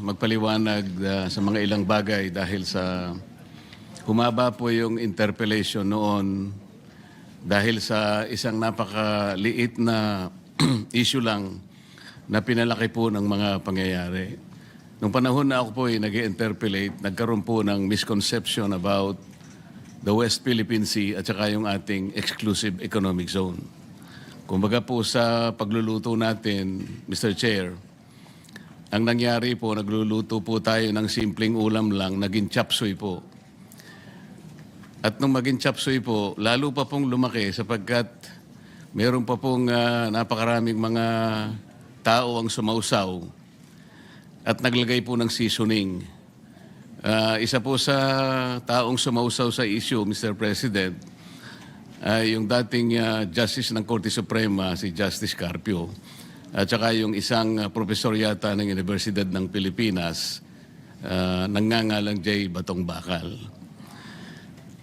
Magpaliwanag sa mga ilang bagay dahil sa humaba po yung interpellation noon dahil sa isang napakaliit na issue lang na pinalaki po ng mga pangyayari. Nung panahon na ako po ay nag-interpellate, nagkaroon po ng misconception about the West Philippine Sea at saka yung ating exclusive economic zone. Kumbaga po sa pagluluto natin, Mr. Chair, ang nangyari po, nagluluto po tayo ng simpleng ulam lang, naging chop suey po. At nung maging chop suey po, lalo pa pong lumaki sapagkat meron pa pong napakaraming mga tao ang sumausaw at naglagay po ng seasoning. Isa po sa taong sumausaw sa issue, Mr. President, ay yung dating Justice ng Korte Suprema, si Justice Carpio. At saka yung isang profesor yata ng Universidad ng Pilipinas, nangangalang J. Batong Bakal.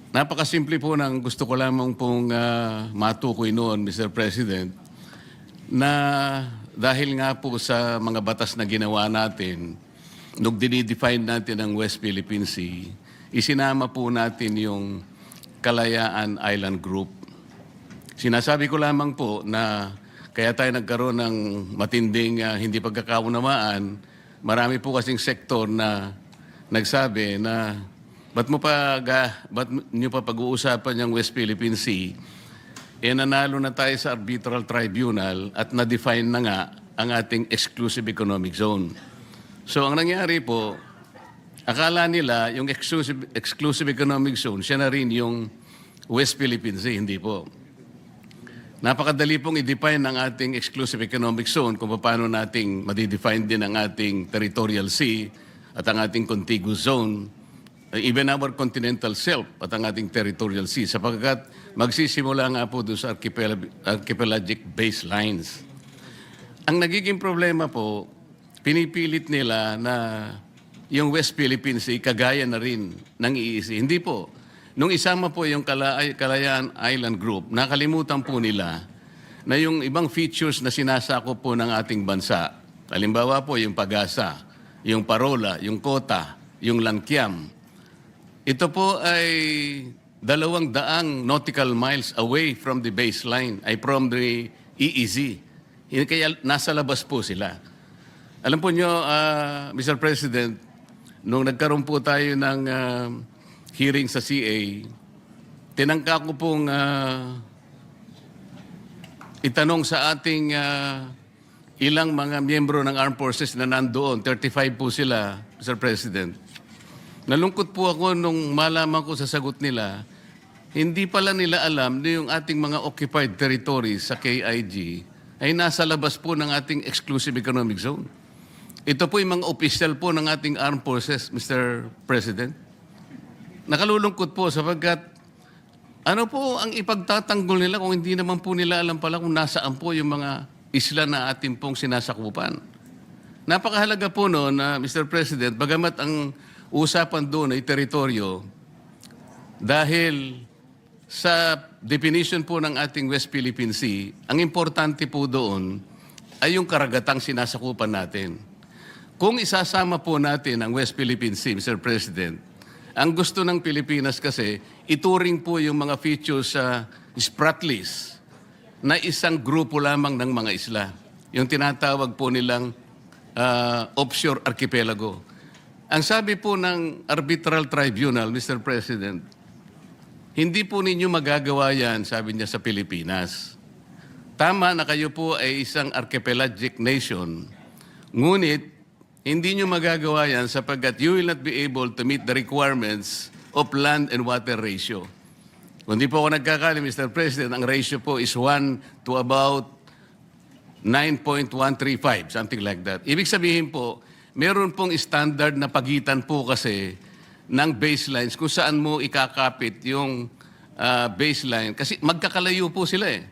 Napakasimple po ng gusto ko lamang pong matukoy noon, Mr. President, na dahil nga po sa mga batas na ginawa natin, nung dinidefine natin ang West Philippine Sea, isinama po natin yung Kalayaan Island Group. Sinasabi ko lamang po na kaya tayo nagkaroon ng matinding hindi pagkakaunawaan. Marami po kasing sektor na nagsabi na ba't nyo pa pag-uusapan yung West Philippine Sea? Nanalo na tayo sa arbitral tribunal at na-define na nga ang ating exclusive economic zone. So ang nangyari po, akala nila yung exclusive economic zone, siya na rin yung West Philippine Sea, hindi po. Napakadali pong i-define ang ating exclusive economic zone kung paano nating madidefine din ang ating territorial sea at ang ating contiguous zone, even our continental shelf at ang ating territorial sea, sapagkat magsisimula nga po doon sa archipelagic baselines. Ang nagiging problema po, pinipilit nila na yung West Philippine Sea kagaya na rin ng EEZ. Hindi po. Nung isama po yung Kalayaan Island Group, nakalimutan po nila na yung ibang features na sinasakop po ng ating bansa, halimbawa po yung Pag-asa, yung Parola, yung Kota, yung Langkiam, ito po ay 200 nautical miles away from the baseline, ay from the EEZ. Kaya nasa labas po sila. Alam po nyo, Mr. President, nung nagkaroon po tayo ng hearing sa CA, tinangka ko pong itanong sa ating ilang mga miyembro ng armed forces na nandoon, 35 po sila, Mr. President. Nalungkot po ako nung malaman ko sa sagot nila, hindi pala nila alam na yung ating mga occupied territories sa KIG ay nasa labas po ng ating exclusive economic zone. Ito po yung mga official po ng ating armed forces, Mr. President. Nakalulungkot po sapagkat ano po ang ipagtatanggol nila kung hindi naman po nila alam pala kung nasaan po yung mga isla na ating pong sinasakupan. Napakahalaga po noon na Mr. President, bagamat ang usapan doon ay teritoryo, dahil sa definition po ng ating West Philippine Sea, ang importante po doon ay yung karagatang sinasakupan natin. Kung isasama po natin ang West Philippine Sea, Mr. President, ang gusto ng Pilipinas kasi, ituring po yung mga features sa Spratlys na isang grupo lamang ng mga isla. Yung tinatawag po nilang offshore archipelago. Ang sabi po ng arbitral tribunal, Mr. President, hindi po ninyo magagawa yan, sabi niya, sa Pilipinas. Tama na kayo po ay isang archipelagic nation, ngunit hindi nyo magagawa yan sapagkat you will not be able to meet the requirements of land and water ratio. Kung di po ako nagkakali, Mr. President, ang ratio po is 1 to about 9.135, something like that. Ibig sabihin po, meron pong standard na pagitan po kasi ng baselines kung saan mo ikakapit yung baseline. Kasi magkakalayo po sila eh.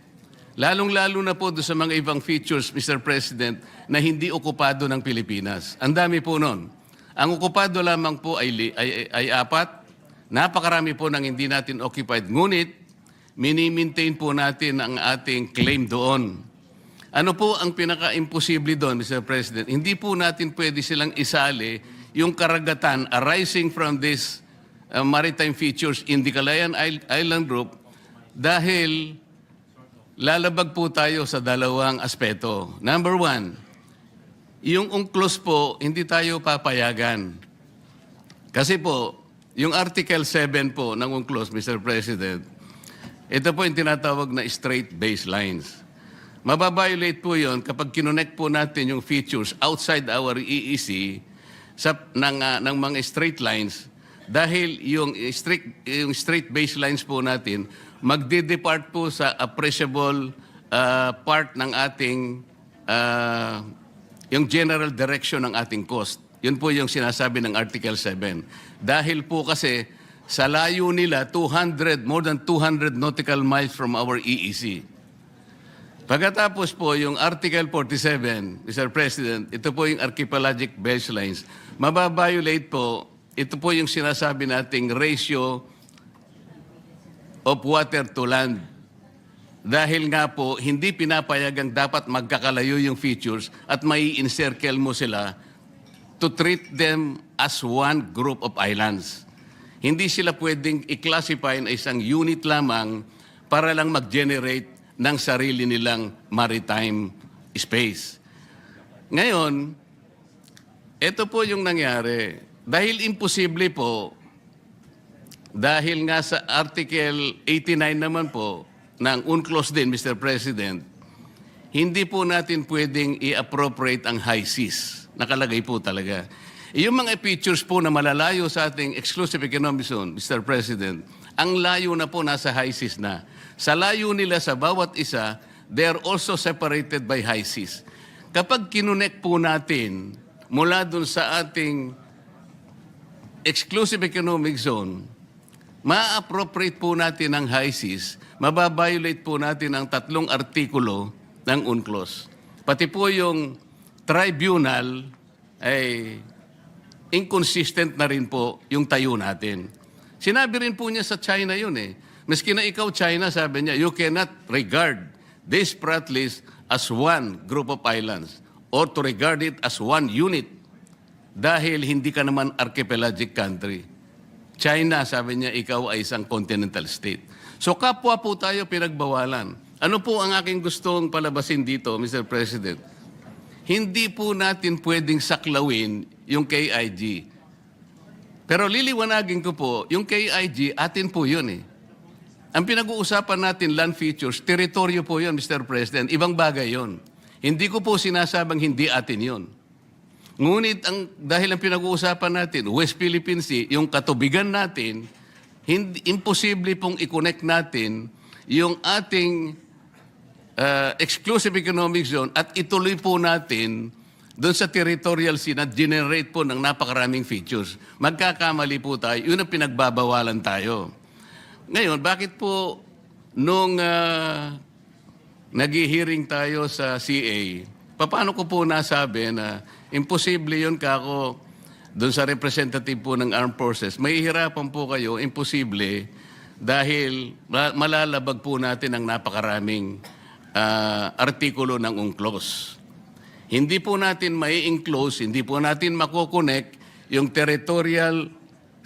Lalong-lalo na po doon sa mga ibang features, Mr. President, na hindi okupado ng Pilipinas. Ang dami po noon. Ang okupado lamang po ay 4. Napakarami po ng hindi natin occupied. Ngunit, mini-maintain po natin ang ating claim doon. Ano po ang pinaka-imposible doon, Mr. President? Hindi po natin pwede silang isali yung karagatan arising from this maritime features in the Calayan Island Group dahil lalabag po tayo sa dalawang aspeto. Number one, yung UNCLOS po, hindi tayo papayagan. Kasi po, yung Article 7 po ng UNCLOS, Mr. President, ito po yung tinatawag na straight baselines. Mababiolate po yon kapag kinonect po natin yung features outside our EEC ng mga straight lines dahil yung straight baselines po natin magde-depart po sa appreciable part ng ating yung general direction ng ating cost. Yun po yung sinasabi ng Article 7. Dahil po kasi sa layo nila, more than 200 nautical miles from our EEC. Pagkatapos po, yung Article 47, Mr. President, ito po yung archipelagic baselines. Mababiolate po, ito po yung sinasabi nating ratio of water to land. Dahil nga po, hindi pinapayagang dapat magkakalayo yung features at may encircle mo sila to treat them as one group of islands. Hindi sila pwedeng i-classify na isang unit lamang para lang mag-generate ng sarili nilang maritime space. Ngayon, ito po yung nangyari. Dahil imposible po, dahil nga sa Article 89 naman po, ng UNCLOS din, Mr. President, hindi po natin pwedeng i-appropriate ang high seas. Nakalagay po talaga. Yung mga features po na malalayo sa ating exclusive economic zone, Mr. President, ang layo na po nasa high seas na. Sa layo nila sa bawat isa, they are also separated by high seas. Kapag kinonect po natin mula dun sa ating exclusive economic zone, ma-appropriate po natin ang high seas, mababiolate po natin ang 3 artikulo ng UNCLOS. Pati po yung tribunal ay inconsistent na rin po yung tayo natin. Sinabi rin po niya sa China yun eh. Maski na ikaw, China, sabi niya, you cannot regard this Pratt list as one group of islands or to regard it as one unit dahil hindi ka naman archipelagic country. China, sabi niya, ikaw ay isang continental state. So kapwa po tayo pinagbawalan. Ano po ang aking gustong palabasin dito, Mr. President? Hindi po natin pwedeng saklawin yung KIG. Pero liliwanagin ko po, yung KIG, atin po yun eh. Ang pinag-uusapan natin, land features, teritoryo po yun, Mr. President. Ibang bagay yun. Hindi ko po sinasabang hindi atin yun. Ngunit dahil ang pinag-uusapan natin, West Philippine Sea, yung katubigan natin, imposible pong i-connect natin yung ating exclusive economic zone at ituloy po natin doon sa territorial sea na generate po ng napakaraming features. Magkakamali po tayo. Yun ang pinagbabawalan tayo. Ngayon, bakit po nung nag-hearing tayo sa CA, paano ko po nasabi na imposible yun kako doon sa representative po ng Armed Forces? May hirapan po kayo, imposible, dahil malalabag po natin ang napakaraming artikulo ng UNCLOS. Hindi po natin may enclose, hindi po natin makokonek yung territorial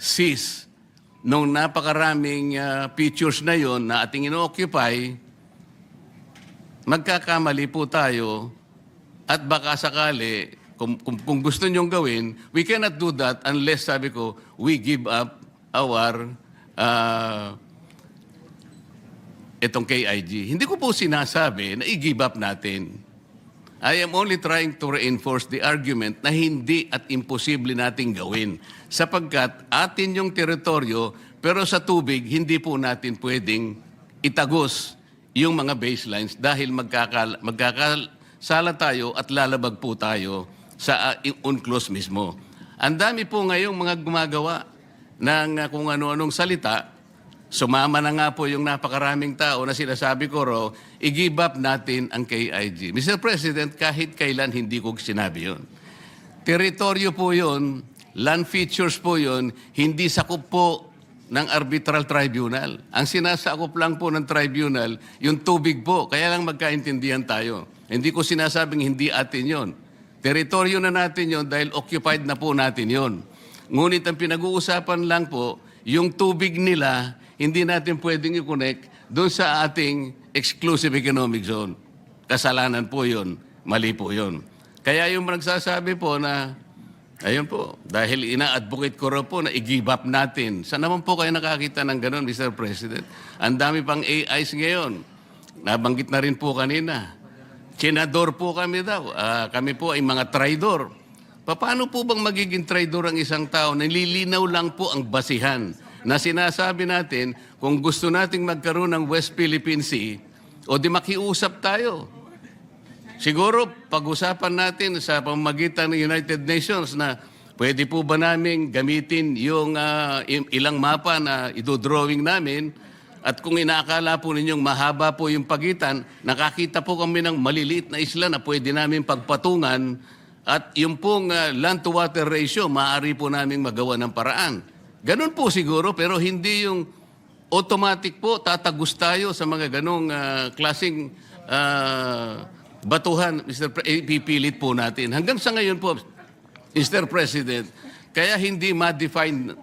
seas nung napakaraming features na yon na ating ino-occupy. Magkakamali po tayo at baka sakali, kung gusto nyong gawin, we cannot do that unless, sabi ko, we give up our itong KIG. Hindi ko po sinasabi na i-give up natin. I am only trying to reinforce the argument na hindi at imposible nating gawin sapagkat atin yung teritoryo pero sa tubig hindi po natin pwedeng itagos yung mga baselines dahil magkakasala tayo at lalabag po tayo sa UNCLOS mismo. Ang dami po ngayong mga gumagawa ng kung ano-anong salita. Sumama na nga po yung napakaraming tao na sinasabi ko raw, i-give up natin ang KIG. Mr. President, kahit kailan hindi ko sinabi yun. Teritoryo po yun, land features po yun, hindi sakop po ng arbitral tribunal. Ang sinasakop lang po ng tribunal, yung tubig po. Kaya lang magkaintindihan tayo. Hindi ko sinasabing hindi atin yon. Teritoryo na natin yon dahil occupied na po natin yon. Ngunit ang pinag-uusapan lang po, yung tubig nila, hindi natin pwedeng i-connect doon sa ating exclusive economic zone. Kasalanan po yon. Mali po yon. Kaya yung nagsasabi po na ayun po, dahil ina-advocate ko raw po na i-give up natin. Saan naman po kayo nakakita ng ganun, Mr. President? Ang dami pang AIs ngayon. Nabanggit na rin po kanina. Senador po kami daw. Kami po ay mga traidor. Paano po bang magiging traidor ang isang tao? Nililinaw lang po ang basihan na sinasabi natin kung gusto nating magkaroon ng West Philippine Sea o di makiusap tayo. Siguro, pag-usapan natin sa pamamagitan ng United Nations na pwede po ba namin gamitin yung ilang mapa na idodrawing namin at kung inaakala po ninyong mahaba po yung pagitan, nakakita po kami ng maliliit na isla na pwede namin pagpatungan at yung pong land-to-water ratio, maaari po namin magawa ng paraan. Ganun po siguro, pero hindi yung automatic po, tatagos tayo sa mga ganong klaseng batuhan, pipilit po natin. Hanggang sa ngayon po, Mr. President, kaya hindi ma-define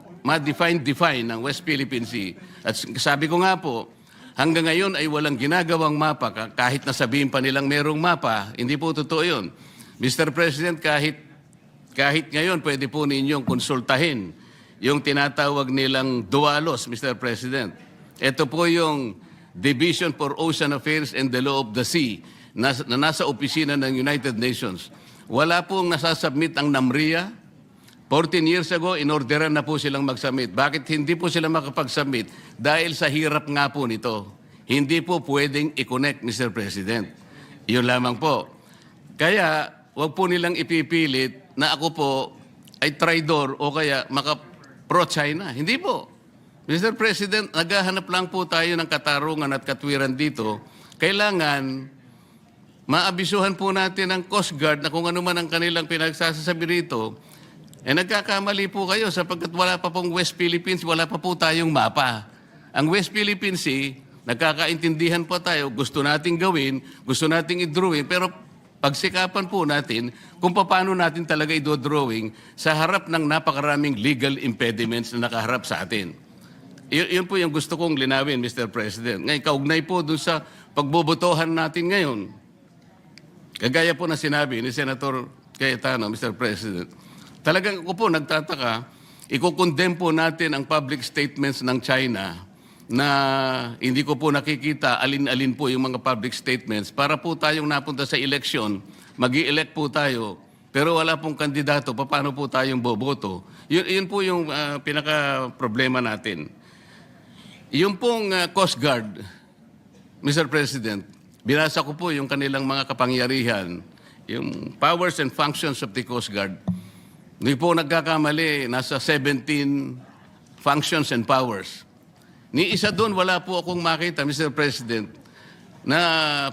ng West Philippine Sea. At sabi ko nga po, hanggang ngayon ay walang ginagawang mapa, kahit nasabihin pa nilang merong mapa, hindi po totoo yun. Mr. President, kahit ngayon pwede po ninyong konsultahin yung tinatawag nilang DUALOS, Mr. President. Ito po yung Division for Ocean Affairs and the Law of the Sea, na nasa opisina ng United Nations. Wala pong nasasubmit ang NAMRIA. 14 years ago, inorderan na po silang mag-submit. Bakit hindi po sila makapag-submit? Dahil sa hirap nga po nito. Hindi po pwedeng i-connect, Mr. President. Yun lamang po. Kaya, wag po nilang ipipilit na ako po ay traidor o kaya pro-China. Hindi po. Mr. President, naghahanap lang po tayo ng katarungan at katwiran dito. Kailangan maabisuhan po natin ang Coast Guard na kung ano man ang kanilang pinagsasabi rito, nagkakamali po kayo sapagkat wala pa pong West Philippines, wala pa po tayong mapa. Ang West Philippine Sea, nagkakaintindihan po tayo, gusto nating gawin, gusto nating i-drawing, pero pagsikapan po natin kung paano natin talaga i-drawing sa harap ng napakaraming legal impediments na nakaharap sa atin. Yun po yung gusto kong linawin, Mr. President. Ngayon, kaugnay po doon sa pagbobotohan natin ngayon. Kagaya po na sinabi ni Senator Cayetano, Mr. President, talagang ako po nagtataka, ikukondem po natin ang public statements ng China na hindi ko po nakikita alin-alin po yung mga public statements para po tayong napunta sa eleksyon, mag-i-elect po tayo, pero wala pong kandidato, paano po tayong boboto? Yun po yung pinaka-problema natin. Yung pong Coast Guard, Mr. President, binasa ko po yung kanilang mga kapangyarihan, yung powers and functions of the Coast Guard. Hindi po nagkakamali, nasa 17 functions and powers. Ni isa doon, wala po akong makita, Mr. President, na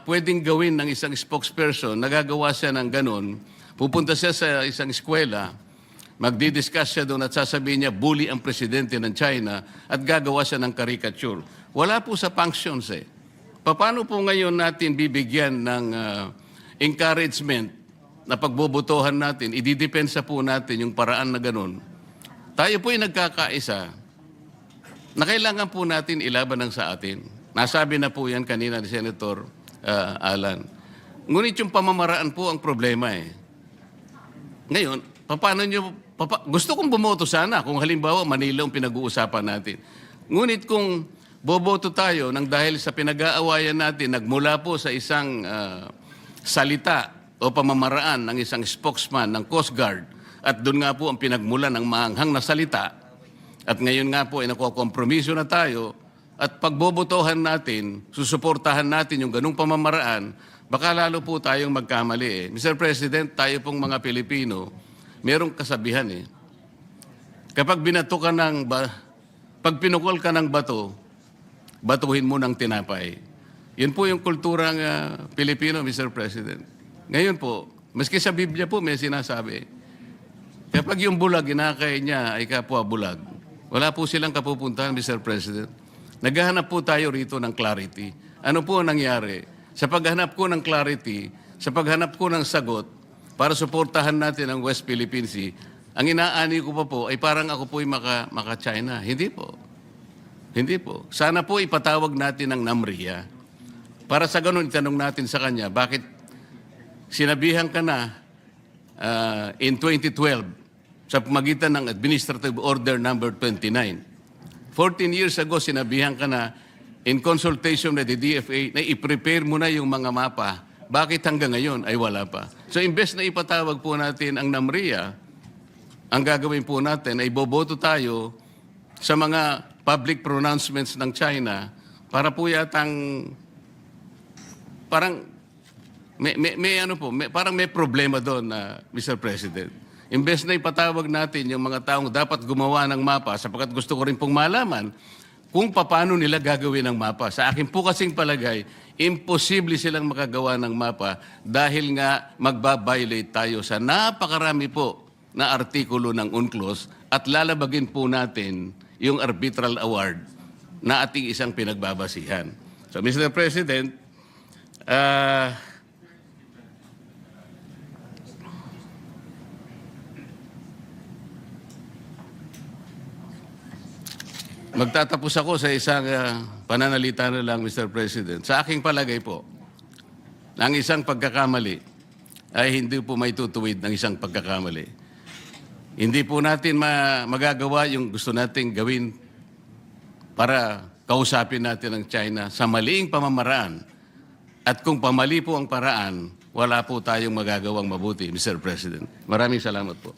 pwedeng gawin ng isang spokesperson, nagagawa siya ng ganun, pupunta siya sa isang eskwela, magdi-discuss siya doon at sasabihin niya, bully ang presidente ng China at gagawa siya ng caricature. Wala po sa functions eh. Paano po ngayon natin bibigyan ng encouragement na pagbobotohan natin, ididepensa po natin yung paraan na ganun? Tayo po ay nagkakaisa na kailangan po natin ilaban ng sa atin. Nasabi na po yan kanina ni Senator Alan. Ngunit yung pamamaraan po ang problema eh. Ngayon, gusto kong bumoto sana kung halimbawa Manila ang pinag-uusapan natin. Ngunit kung boboto tayo nang dahil sa pinag-aawayan natin, nagmula po sa isang salita o pamamaraan ng isang spokesman ng Coast Guard at doon nga po ang pinagmula ng maanghang na salita at ngayon nga po ay nakukompromiso na tayo at pagbobotohan natin, susuportahan natin yung ganung pamamaraan, baka lalo po tayong magkamali eh. Mr. President, tayo pong mga Pilipino, merong kasabihan eh. Kapag binato ka pag pinukol ka ng bato, batuhin mo ng tinapay. Yun po yung kulturang Pilipino, Mr. President. Ngayon po, maski sa Biblia po may sinasabi, kapag yung bulag, inakay niya ay kapwa bulag, Wala po silang kapupuntahan, Mr. President. Naghahanap po tayo rito ng clarity. Ano po ang nangyari? Sa paghanap ko ng clarity, sa paghanap ko ng sagot, para suportahan natin ang West Philippine Sea, ang inaani ko pa po ay parang ako po'y maka-China. Hindi po. Hindi po. Sana po ipatawag natin ang NAMRIA. Para sa ganun, itanong natin sa kanya, bakit sinabihan ka na in 2012 sa pamagitan ng Administrative Order Number 29. 14 years ago, sinabihan ka na in consultation with the DFA na i-prepare mo na yung mga mapa. Bakit hanggang ngayon ay wala pa? So, imbes na ipatawag po natin ang NAMRIA, ang gagawin po natin ay boboto tayo sa mga public pronouncements ng China para po yatang parang parang may problema doon na Mr. President. Imbes na ipatawag natin yung mga taong dapat gumawa ng mapa sapagkat gusto ko rin pong malaman kung paano nila gagawin ang mapa. Sa akin po kasing palagay, imposible silang makagawa ng mapa dahil nga magbabiolate tayo sa napakarami po na artikulo ng UNCLOS at lalabagin po natin yung arbitral award na ating isang pinagbabasihan. So, Mr. President, magtatapos ako sa isang pananalita na lang, Mr. President. Sa aking palagay po, ang isang pagkakamali ay hindi po may tutuwid ng isang pagkakamali. Hindi po natin magagawa yung gusto nating gawin para kausapin natin ang China sa maliing pamamaraan. At kung pamali po ang paraan, wala po tayong magagawang mabuti, Mr. President. Maraming salamat po.